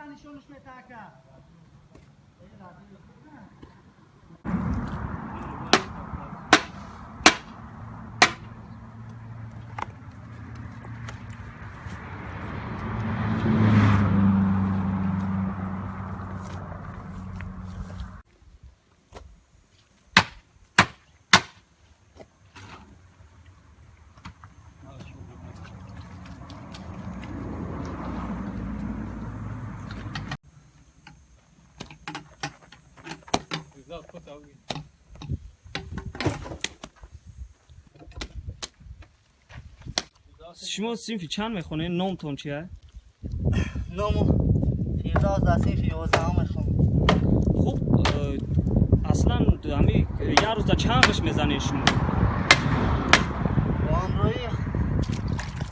نشونش میتاکه شما صنفی چند میخونه؟ نامتون چیه؟ نامو فیرداز در صنف 11 میخونم. خوب اصلا همی یه روز در چند قش میزنید شما؟ با امروی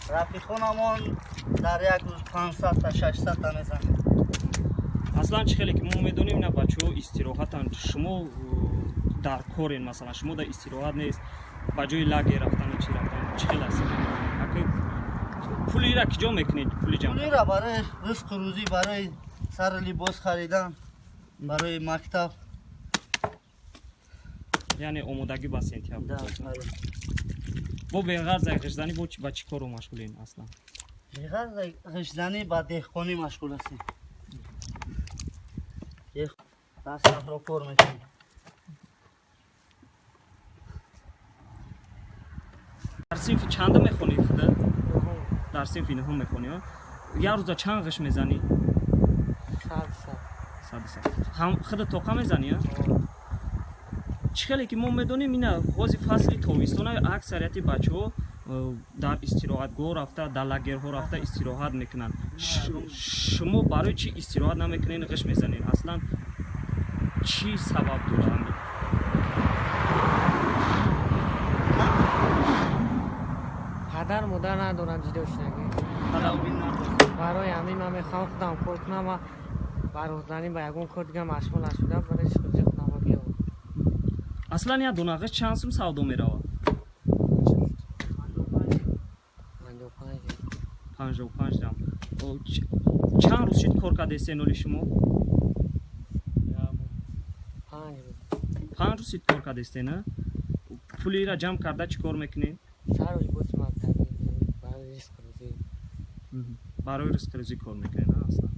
رفیقونمون در یک روز 500 تا 600 تا میزنیم. اصلا چه خیلی که ما میدونیم نه بچه ها استراحتن، شما در کارین، مثلا شما در استراحت نیست بجای لگه رفتن چی رفتن چه خیلی است؟ پولی را کجا میکنید؟ پولی را برای رزق روزی، برای سر لباس خریدن، برای مکتب، یعنی آمادگی با سنتیاب. با بغیر از غشزنی با چی کارو مشغولین اصلا؟ بغیر از غشزنی با دهقانی مشغول هستیم. دست را کار میکنیم. در صنف چند میخونید خدا؟ در صنف نهم میخونی؟ یه روز چند قش میزنی؟ 100. هم خدا توقع میزنی؟ چخیلی که ما میدونیم اینا خوزی فصلی تابستونه اکثریت بچه‌ها در استراحتگاه رفته، در لگرها رفته استراحت میکنن. شما برای چی استراحت نمیکنین قش میزنین؟ اصلا چی سبب داره؟ پدر مادر ندارم جدوش نگه برای همین من میخوام خودم کار کنم و برای زنی با یکون کار دیگه مشغول نشدم برای خودی خودم رو بیاورم. اصلا یه دوناغش چند سوم سودا میروه؟ 55 درم. چند روز شد کار کرده سینولی شما؟ 5 روز شد کار کرده نه؟ پولی را جمع کرده چی کار میکنی؟ سر و لباس مکتبی برای رزق روزی. برای رزق روزی کار میکنی نه اصلا؟